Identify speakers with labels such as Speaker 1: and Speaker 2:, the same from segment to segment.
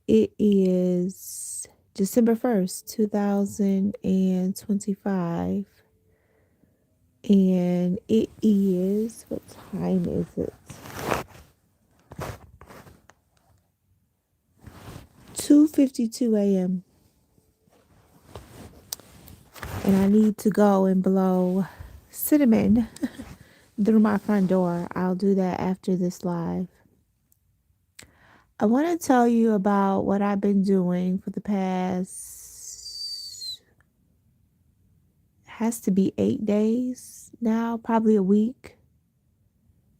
Speaker 1: It is December 1st, 2025. And it is, what time is it? 2:52 a.m. And I need to go and blow cinnamon through my front door. I'll do that after this live. I want to tell you about what I've been doing for the past, has to be 8 days now, probably a week.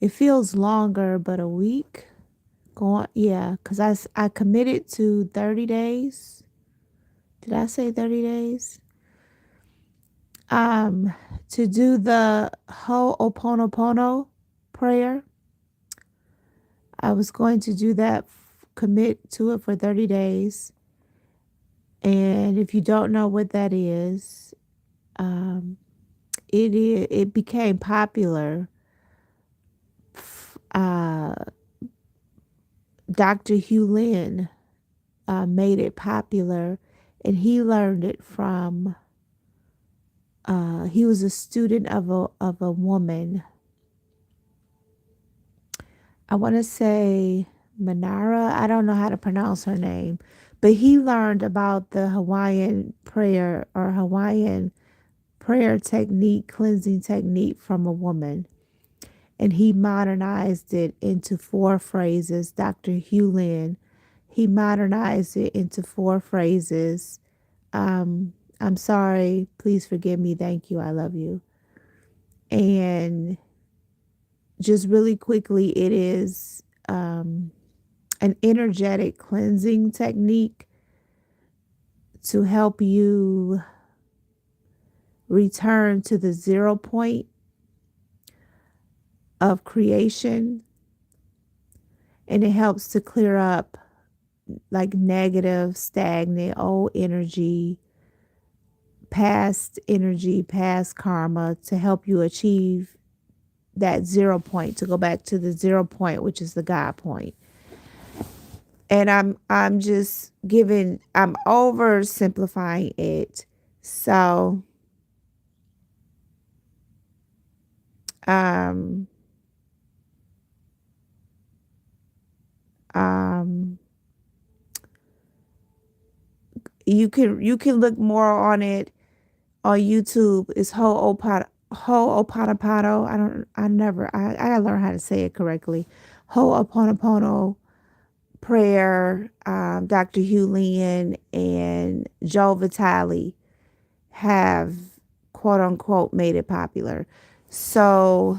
Speaker 1: It feels longer, but a week. Go on, yeah, because I committed to 30 days. Did I say 30 days? Um, to do the Ho'oponopono prayer. I was going to do that, commit to it for 30 days. And if you don't know what that is, um, it became popular. Uh, Dr. Hugh Lin made it popular, and he learned it from. He was a student of a woman. I want to say Manara. I don't know how to pronounce her name, but he learned about the Hawaiian prayer or Hawaiian prayer technique, cleansing technique from a woman. And he modernized it into four phrases. Dr. Hugh Lin, he modernized it into four phrases. Um, I'm sorry, please forgive me, thank you, I love you. And just really quickly, it is an energetic cleansing technique to help you return to the 0 point of creation. And it helps to clear up like negative, stagnant, old energy, past karma to help you achieve that 0 point, to go back to the 0 point, which is the God point. And I'm just giving, I'm oversimplifying it. So um um you can look more on it on YouTube. It's Ho'oponopono. I gotta learn how to say it correctly. Ho'oponopono prayer. Dr. Hugh Lin and Joe Vitale have quote unquote made it popular. So,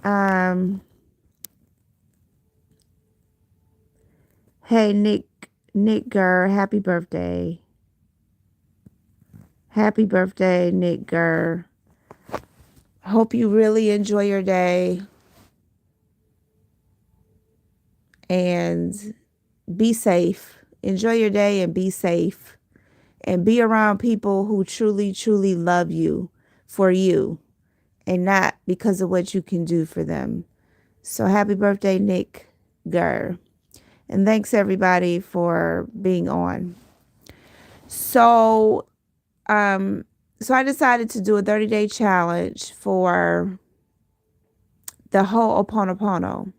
Speaker 1: um, hey Nick Gurr, happy birthday. Happy birthday, Nick Gurr. Hope you really enjoy your day and be safe. Enjoy your day and be safe. And be around people who truly, truly love you for you and not because of what you can do for them. So happy birthday, Nick Gurr. And thanks everybody for being on. So, um, so I decided to do a 30-day challenge for the Ho'oponopono.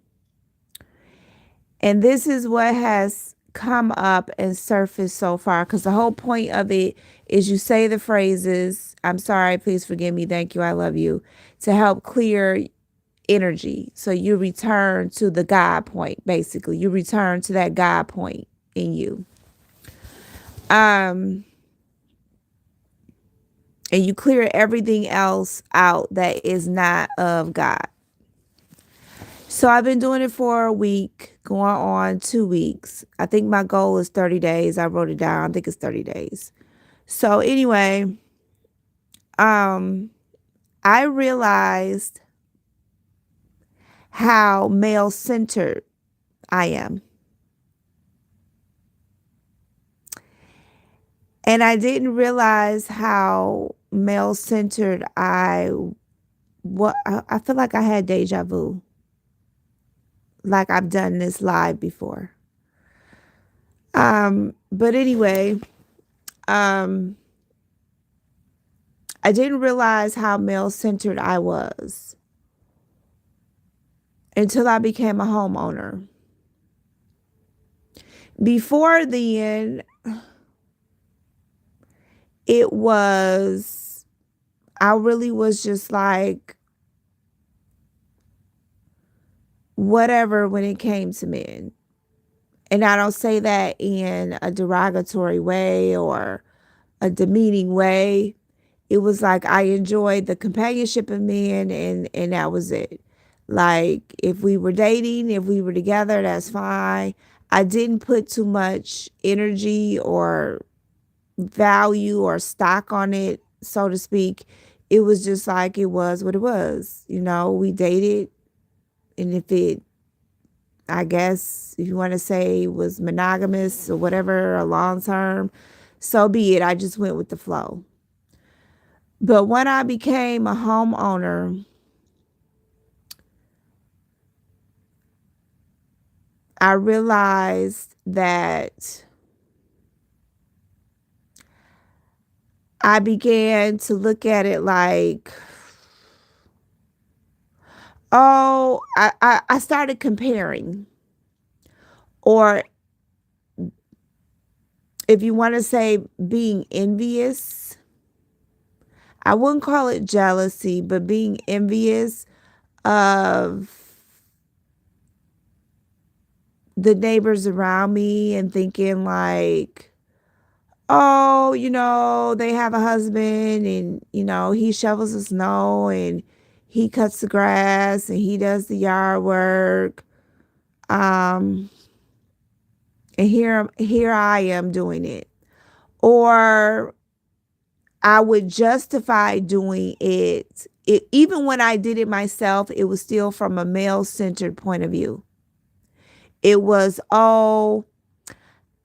Speaker 1: And this is what has come up and surfaced so far, because the whole point of it is you say the phrases, I'm sorry, please forgive me, thank you, I love you, to help clear energy. So you return to the God point, basically. You return to that God point in you. And you clear everything else out that is not of God. So I've been doing it for a week, going on 2 weeks. I think my goal is 30 days. I wrote it down. I think it's 30 days. So anyway, I realized how male centered I am. And I didn't realize how male centered I feel like I had deja vu. Like I've done this live before. But anyway, um, I didn't realize how male centered I was until I became a homeowner. Before then, it was, I really was just like, whatever when it came to men. And I don't say that in a derogatory way or a demeaning way. It was like I enjoyed the companionship of men, and that was it. Like if we were dating, if we were together, that's fine. I didn't put too much energy or value or stock on it, so to speak. It was just like it was what it was. We dated, and if it, I guess, if you want to say, was monogamous or whatever, a long term, so be it. I just went with the flow. But when I became a homeowner, I realized that I began to look at it like, oh, I started comparing. Or if you want to say being envious, I wouldn't call it jealousy, but being envious of the neighbors around me and thinking like, oh, they have a husband and, he shovels the snow and he cuts the grass and he does the yard work. Um, and here I am doing it. Or I would justify doing it. Even when I did it myself, it was still from a male centered point of view. It was, oh,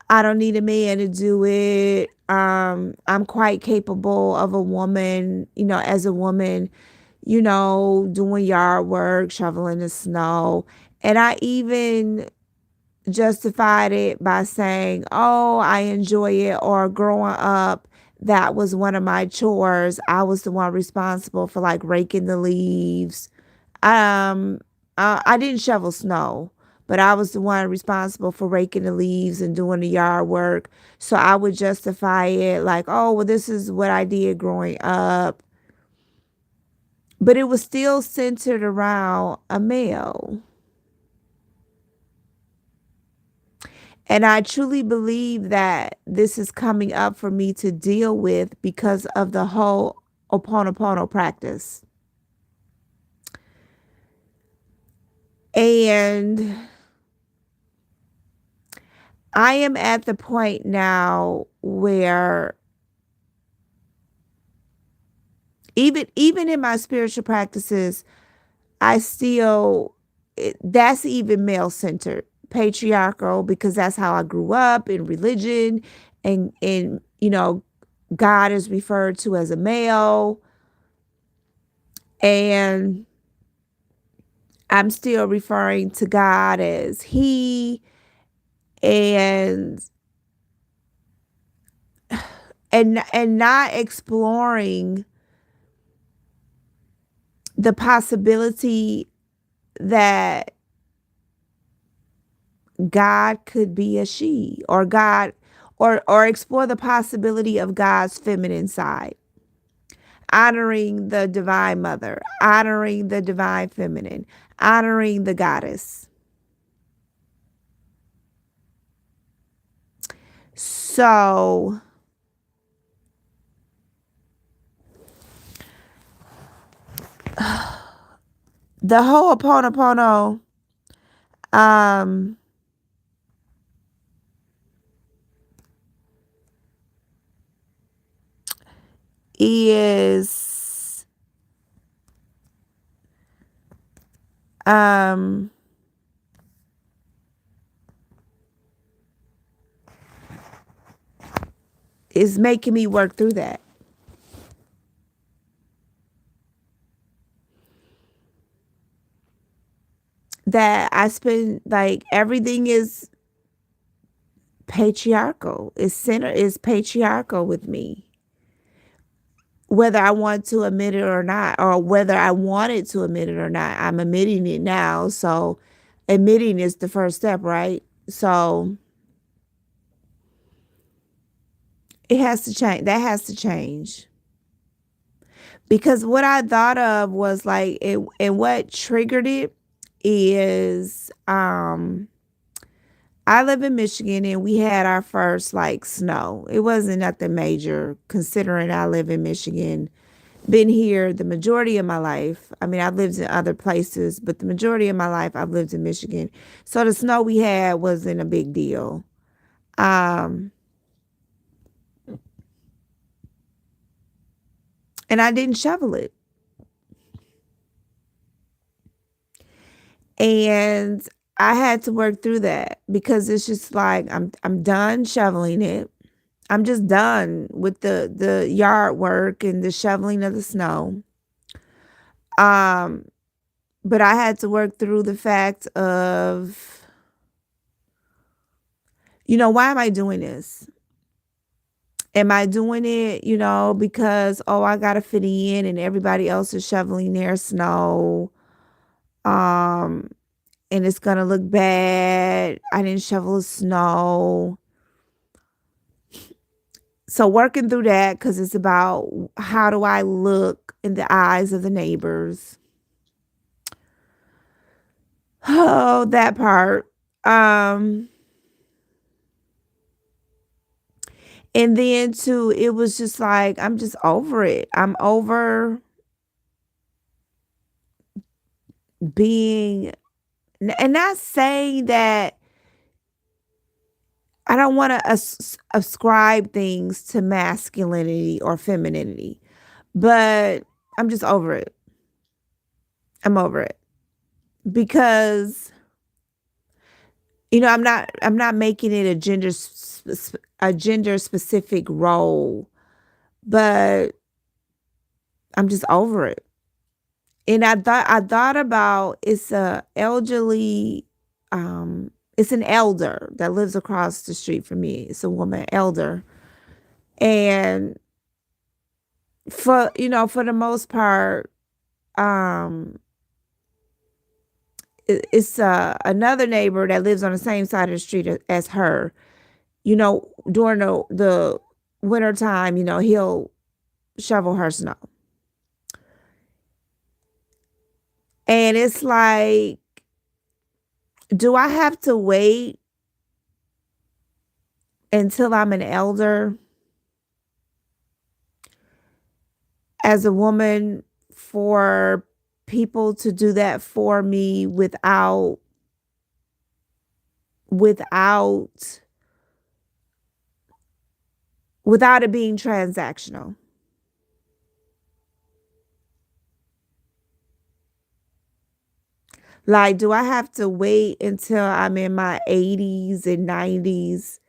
Speaker 1: I don't need a man to do it. I'm quite capable of a woman, as a woman, doing yard work, shoveling the snow. And I even justified it by saying, oh, I enjoy it. Or growing up, that was one of my chores. I was the one responsible for like raking the leaves. um, I didn't shovel snow, but I was the one responsible for raking the leaves and doing the yard work. So I would justify it like, oh, well, this is what I did growing up. But it was still centered around a male. And I truly believe that this is coming up for me to deal with because of the whole Oponopono practice. And I am at the point now where even in my spiritual practices, I still that's even male centered, patriarchal, because that's how I grew up in religion, and God is referred to as a male, and I'm still referring to God as he, and and not exploring the possibility that God could be a she, or God, or explore the possibility of God's feminine side, honoring the divine mother, honoring the divine feminine, honoring the goddess. So the Ho'oponopono um is um is making me work through that. That I spend, like, everything is patriarchal. It's patriarchal with me, whether I want to admit it or not, or whether I wanted to admit it or not. I'm admitting it now. So admitting is the first step, right? So it has to change. That has to change. Because what I thought of was like it, and what triggered it is I live in Michigan and we had our first like snow. It wasn't nothing major considering I live in Michigan. Been here the majority of my life. I mean, I've lived in other places, but the majority of my life I've lived in Michigan. So the snow we had wasn't a big deal. Um, and I didn't shovel it. And I had to work through that because it's just like I'm done shoveling it. I'm just done with the yard work and the shoveling of the snow. Um, but I had to work through the fact of, why am I doing this? Am I doing it, because I gotta fit in and everybody else is shoveling their snow? Um, and it's gonna look bad. I didn't shovel the snow. So working through that because it's about how do I look in the eyes of the neighbors. Oh, that part. Um, and then too, it was just like I'm just over it. I'm over being, and not saying that I don't want to ascribe things to masculinity or femininity, but I'm just over it. I'm over it because I'm not making it a gender specific role, but I'm just over it. And I thought about it's an elder that lives across the street from me. It's a woman elder. And for the most part, um it's another neighbor that lives on the same side of the street as her. During the winter time, he'll shovel her snow. And it's like, do I have to wait until I'm an elder as a woman for people to do that for me without without it being transactional? Like, do I have to wait until I'm in my 80s and 90s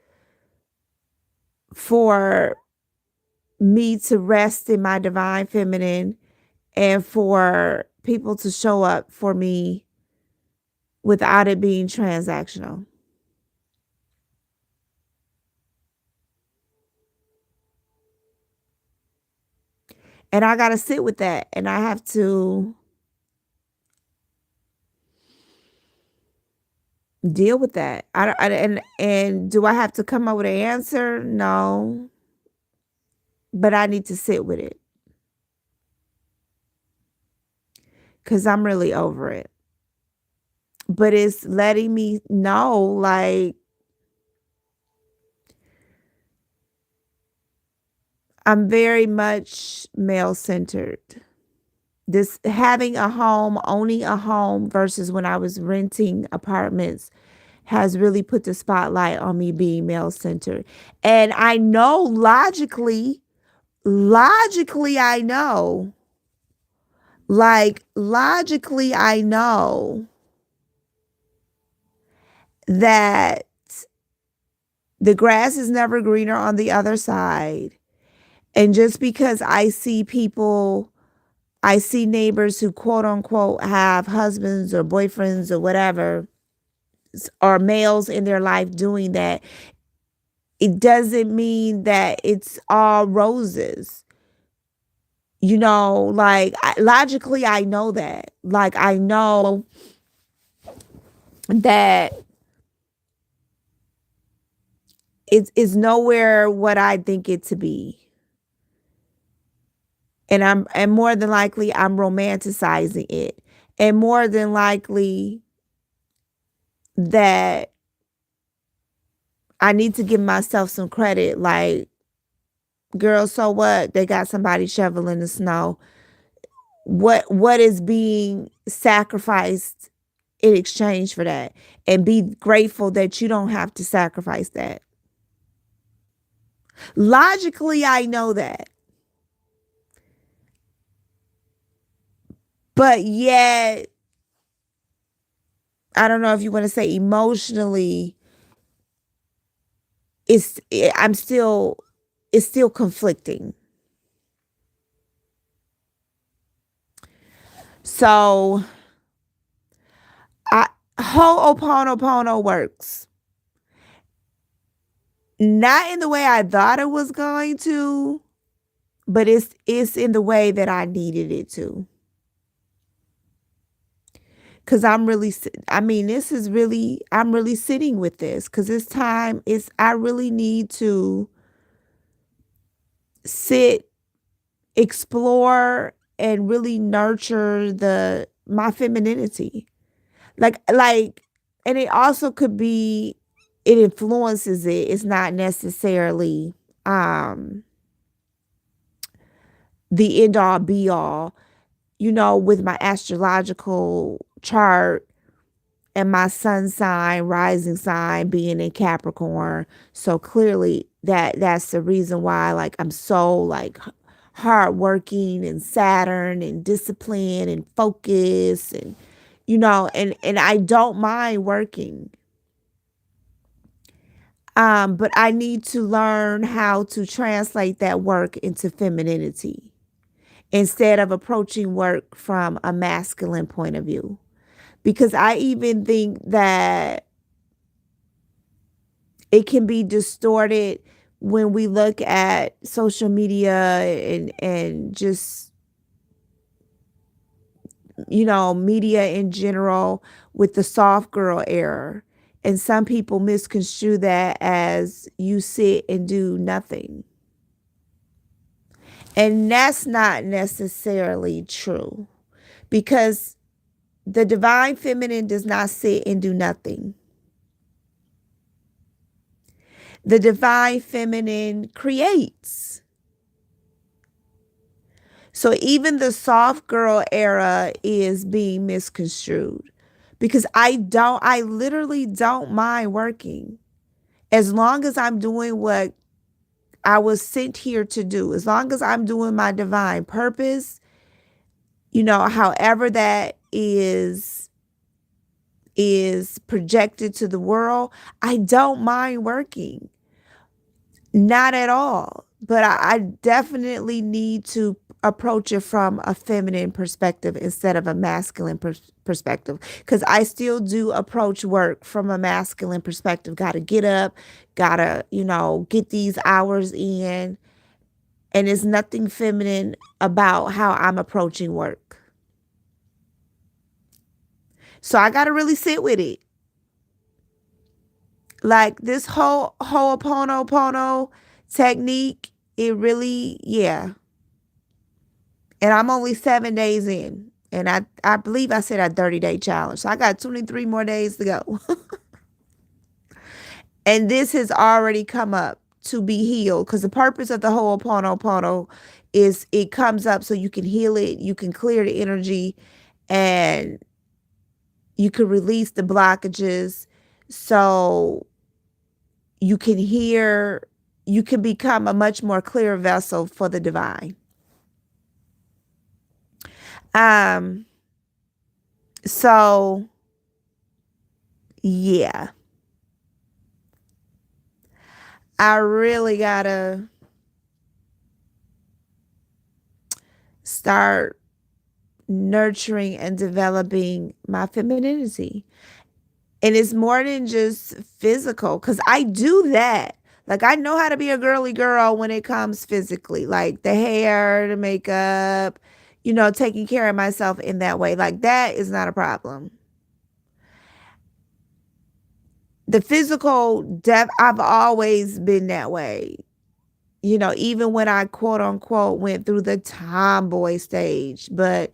Speaker 1: for me to rest in my divine feminine and for people to show up for me without it being transactional? And I got to sit with that and I have to deal with that. I, don't- I and do I have to come up with an answer? No, but I need to sit with it cuz I'm really over it. But it's letting me know like I'm very much male centered. This having a home, owning a home versus when I was renting apartments has really put the spotlight on me being male centered. And I know logically, I know, logically, I know that the grass is never greener on the other side. And just because I see neighbors who quote unquote have husbands or boyfriends or whatever, or males in their life doing that, It doesn't mean that it's all roses. You know, like logically, I know that. Like, I know that it's nowhere what I think it to be. And more than likely I'm romanticizing it. And more than likely that I need to give myself some credit. Like, girl, so what? They got somebody shoveling the snow. What is being sacrificed in exchange for that? And be grateful that you don't have to sacrifice that. Logically, I know that. But yet, I don't know if you want to say emotionally, I'm still it's still conflicting. So I Ho'oponopono works. Not in the way I thought it was going to, but it's in the way that I needed it to. Cause I'm really, I mean, this is really, I'm really sitting with this because it's time. I really need to sit, explore, and really nurture my femininity. Like, and it also could be, it influences it. It's not necessarily um the end all be all. You know, with my astrological chart and my sun sign, rising sign being in Capricorn. So clearly that's the reason why, like, I'm so like hardworking and Saturn and discipline and focus, and and I don't mind working. But I need to learn how to translate that work into femininity instead of approaching work from a masculine point of view. Because I even think that it can be distorted when we look at social media and just media in general with the soft girl era, and some people misconstrue that as you sit and do nothing, and that's not necessarily true, because the divine feminine does not sit and do nothing. The divine feminine creates. So even the soft girl era is being misconstrued, because I literally don't mind working as long as I'm doing what I was sent here to do, as long as I'm doing my divine purpose, however that is projected to the world. I don't mind working. Not at all. But I definitely need to approach it from a feminine perspective instead of a masculine perspective. Because I still do approach work from a masculine perspective. Got to get up, got to, get these hours in. And there's nothing feminine about how I'm approaching work. So I got to really sit with it. Like, this whole Ho'oponopono technique, it really, yeah. And I'm only 7 days in. And I believe I said a 30-day challenge. So I got 23 more days to go. And this has already come up to be healed. Because the purpose of the Ho'oponopono is it comes up so you can heal it, you can clear the energy, and you can release the blockages. So you can you can become a much more clear vessel for the divine. Um, so yeah, I really gotta start nurturing and developing my femininity. And it's more than just physical, because I do that. Like I know how to be a girly girl when it comes physically, like the hair, the makeup, taking care of myself in that way. Like that is not a problem. The physical depth, I've always been that way. Even when I quote unquote went through the tomboy stage, but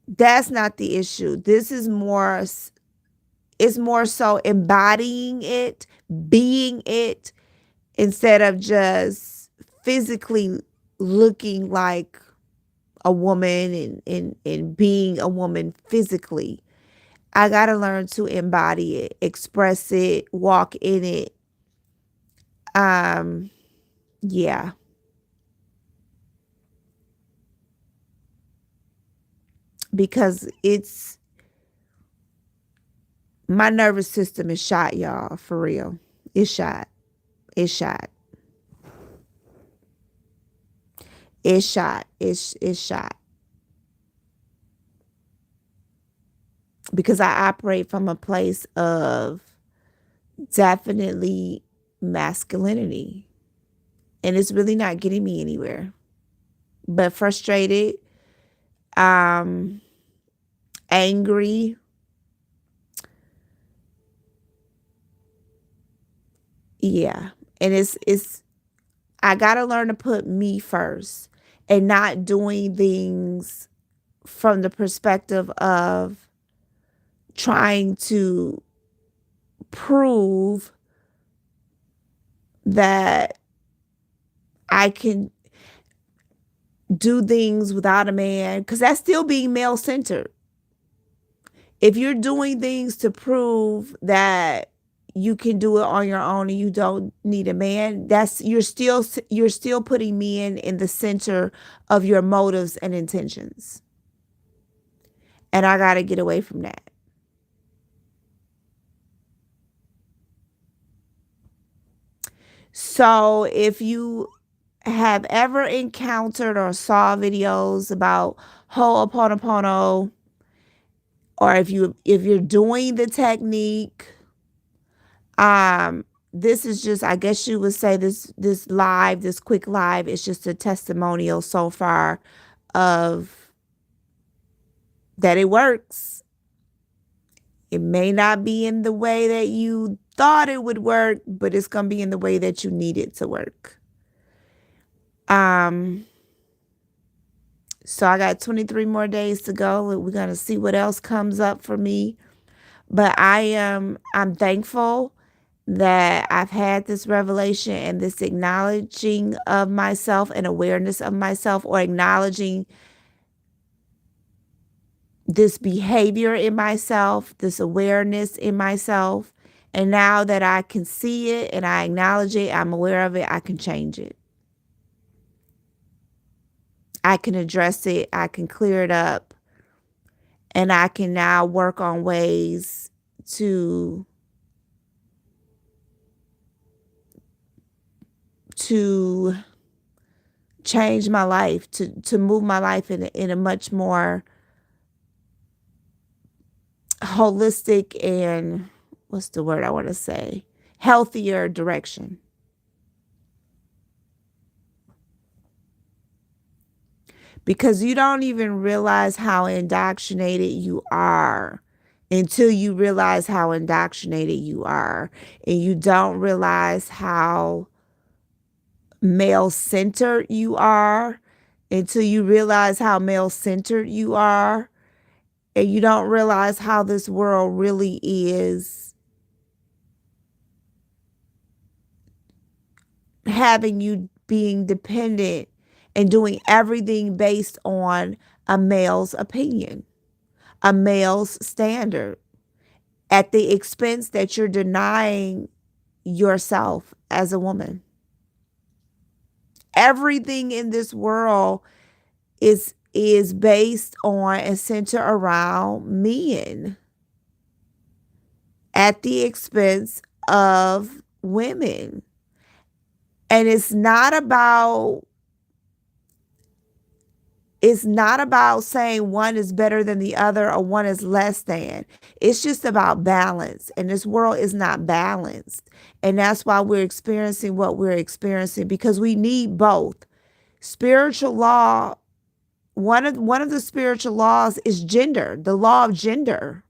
Speaker 1: that's not the issue. This is more, it's more so embodying it, being it, instead of just physically looking like a woman and being a woman physically. I got to learn to embody it, express it, walk in it. Um, yeah, because my nervous system is shot, y'all, for real. It's shot. It's shot. It's shot. It's shot. Because I operate from a place of definitely masculinity. And it's really not getting me anywhere. But frustrated, um, angry, yeah. And it's I gotta learn to put me first and not doing things from the perspective of trying to prove that I can do things without a man, because that's still being male centered. If you're doing things to prove that you can do it on your own and you don't need a man, that's you're still putting me in the center of your motives and intentions. And I got to get away from that. So if you have ever encountered or saw videos about Ho'oponopono, or if you're doing the technique, this is just, I guess you would say, this quick live is just a testimonial so far of that it works. It may not be in the way that you thought it would work, but it's going to be in the way that you need it to work. Um so I got 23 more days to go. We're going to see what else comes up for me. But I'm thankful that I've had this revelation and this acknowledging of myself and awareness of myself, or acknowledging this behavior in myself, this awareness in myself. And now that I can see it and I acknowledge it, I'm aware of it, I can change it. I can address it, I can clear it up, and I can now work on ways to to change my life, to move my life in a much more holistic and, what's the word I want to say, healthier direction. Because you don't even realize how indoctrinated you are until you realize how indoctrinated you are. And you don't realize how male centered you are until you realize how male centered you are. And you don't realize how this world really is having you being dependent and doing everything based on a male's opinion, a male's standard, at the expense that you're denying yourself as a woman. Everything in this world is based on and centered around men at the expense of women. And it's not about It's not about saying one is better than the other or one is less than. It's just about balance. And this world is not balanced. And that's why we're experiencing what we're experiencing, because we need both. Spiritual law, one of the spiritual laws is gender, the law of gender.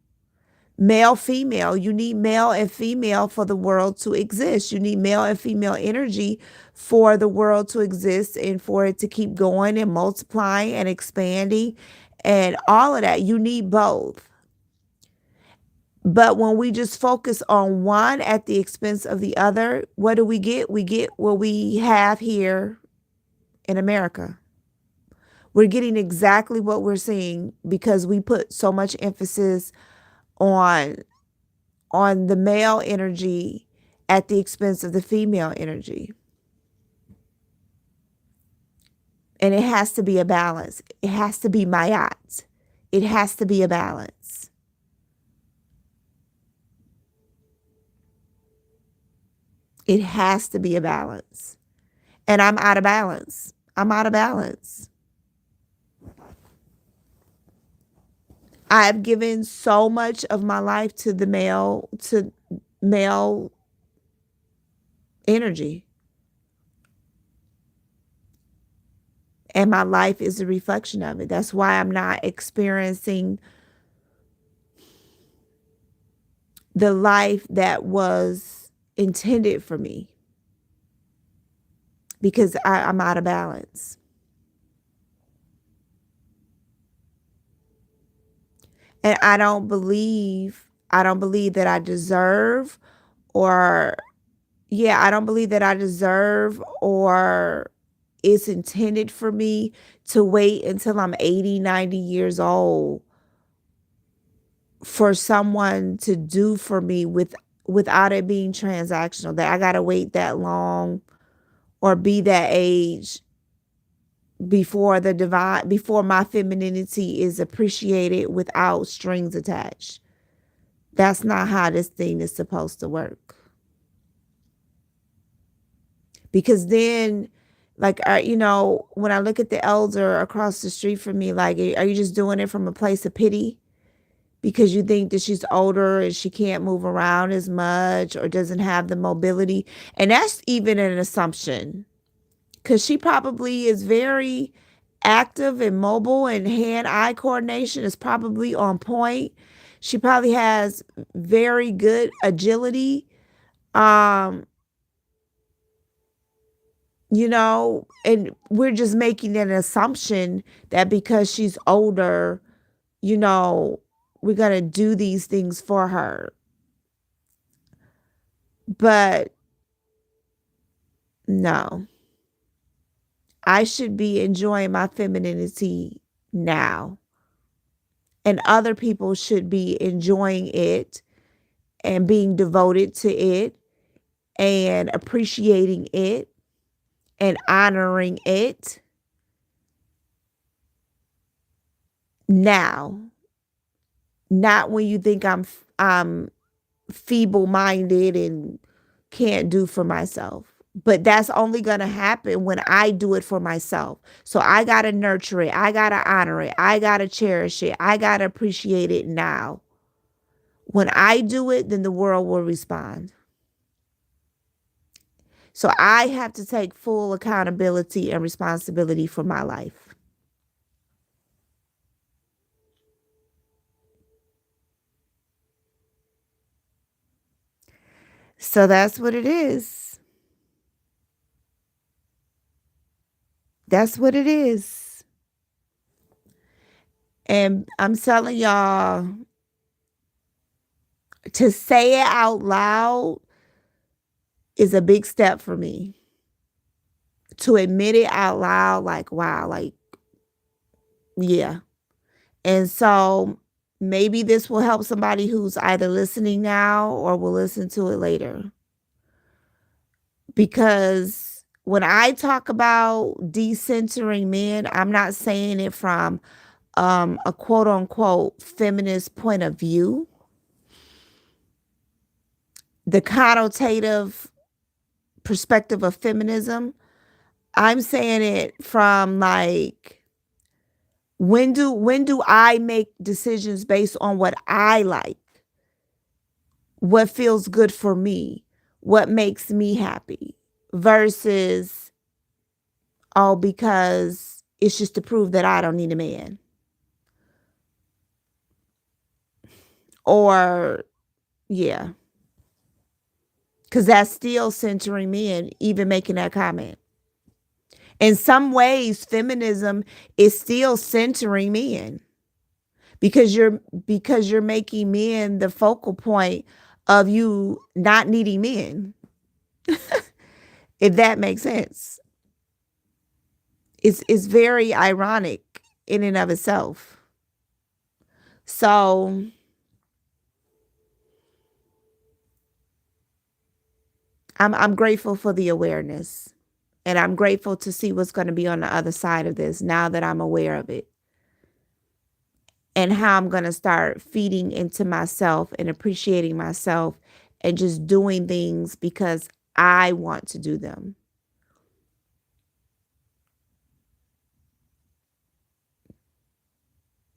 Speaker 1: Male, female. You need male and female for the world to exist. You need male and female energy for the world to exist and for it to keep going and multiplying and expanding and all of that. You need both. But when we just focus on one at the expense of the other, what do we get? We get what we have here in America. We're getting exactly what we're seeing because we put so much emphasis on the male energy at the expense of the female energy. And it has to be a balance. It has to be mayat. It has to be a balance. It has to be a balance. And I'm out of balance. I'm out of balance. I've given so much of my life to male energy. And my life is a reflection of it. That's why I'm not experiencing the life that was intended for me because I'm out of balance. And I don't believe that I deserve or I don't believe that I deserve or it's intended for me to wait until I'm 80, 90 years old for someone to do for me without it being transactional, that I got to wait that long or be that age before my femininity is appreciated without strings attached. That's not how this thing is supposed to work. Because then, like, when I look at the elder across the street from me, like, are you just doing it from a place of pity? Because you think that she's older and she can't move around as much or doesn't have the mobility. And that's even an assumption because she probably is very active and mobile and hand-eye coordination is probably on point. She probably has very good agility. Um, and we're just making an assumption that because she's older, you know, we're going to do these things for her. But no, I should be enjoying my femininity now. And other people should be enjoying it and being devoted to it and appreciating it and honoring it now. Not when you think I'm feeble-minded and can't do for myself. But that's only going to happen when I do it for myself. So I got to nurture it. I got to honor it. I got to cherish it. I got to appreciate it now. When I do it, then the world will respond. So I have to take full accountability and responsibility for my life. So that's what it is. That's what it is. And I'm telling y'all, to say it out loud is a big step for me. To admit it out loud, like, wow, like, yeah. And so maybe this will help somebody who's either listening now or will listen to it later. Because when I talk about decentering men, I'm not saying it from a quote unquote feminist point of view. The connotative perspective of feminism, I'm saying it from like When do I make decisions based on what I like, what feels good for me, what makes me happy, versus, oh, because it's just to prove that I don't need a man, or yeah, because that's still centering me and even making that comment. In some ways, feminism is still centering men because you're making men the focal point of you not needing men, if that makes sense. It's very ironic in and of itself. So I'm grateful for the awareness, and I'm grateful to see what's going to be on the other side of this now that I'm aware of it, and how I'm going to start feeding into myself and appreciating myself and just doing things because I want to do them.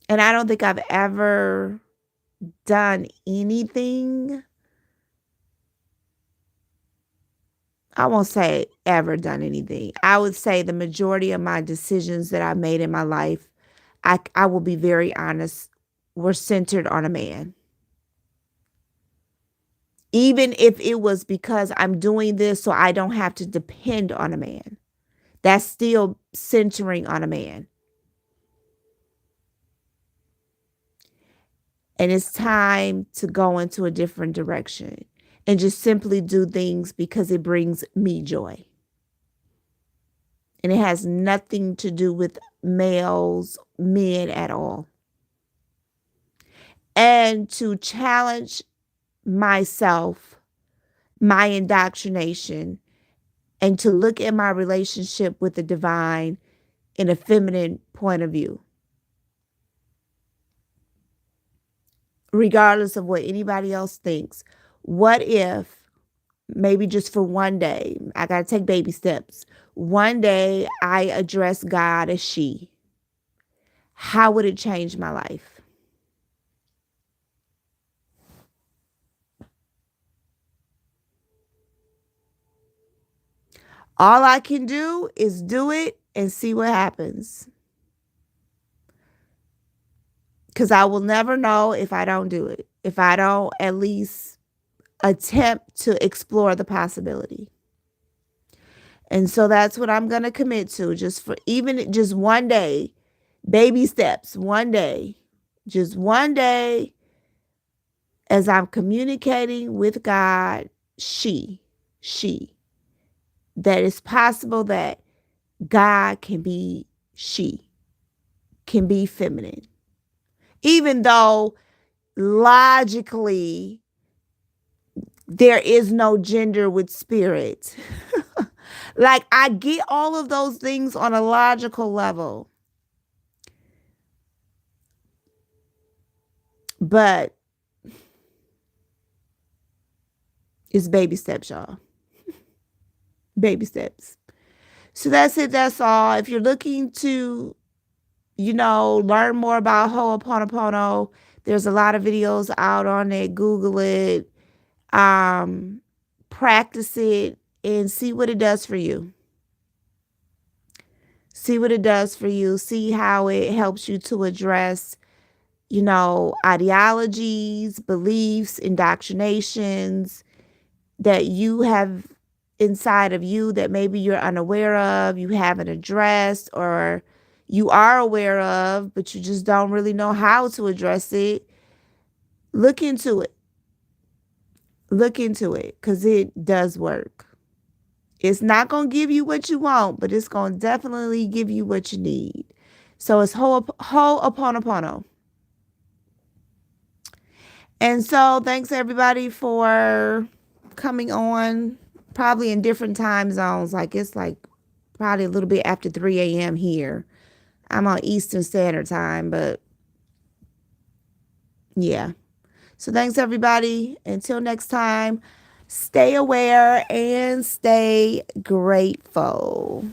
Speaker 1: And I don't think I've ever done anything. I won't say ever done anything. I would say the majority of my decisions that I made in my life, I will be very honest, were centered on a man. Even if it was because I'm doing this so I don't have to depend on a man, that's still centering on a man. And it's time to go into a different direction and just simply do things because it brings me joy. And it has nothing to do with males, men at all. And to challenge myself, my indoctrination, and to look at my relationship with the divine in a feminine point of view, regardless of what anybody else thinks. What if, maybe just for one day, I got to take baby steps. One day I address God as she. How would it change my life? All I can do is do it and see what happens. Because I will never know if I don't do it, if I don't at least attempt to explore the possibility. And so that's what I'm going to commit to, just for even just one day, baby steps, one day, just one day, as I'm communicating with God, she, that it's possible that God can be she, can be feminine, even though logically there is no gender with spirit. Like, I get all of those things on a logical level, but it's baby steps, y'all. Baby steps. So that's it. That's all. If you're looking to, learn more about Ho'oponopono, there's a lot of videos out on it. Google it, practice it, and see what it does for you. See what it does for you. See how it helps you to address, ideologies, beliefs, indoctrinations that you have inside of you that maybe you're unaware of, you haven't addressed, or you are aware of, but you just don't really know how to address it. Look into it. Look into it, because it does work. It's not going to give you what you want, but it's going to definitely give you what you need. So it's Ho'oponopono. And so thanks everybody for coming on, probably in different time zones. Like, it's like probably a little bit after 3 a.m. here. I'm on Eastern Standard Time, but yeah. So thanks everybody. Until next time, stay aware and stay grateful.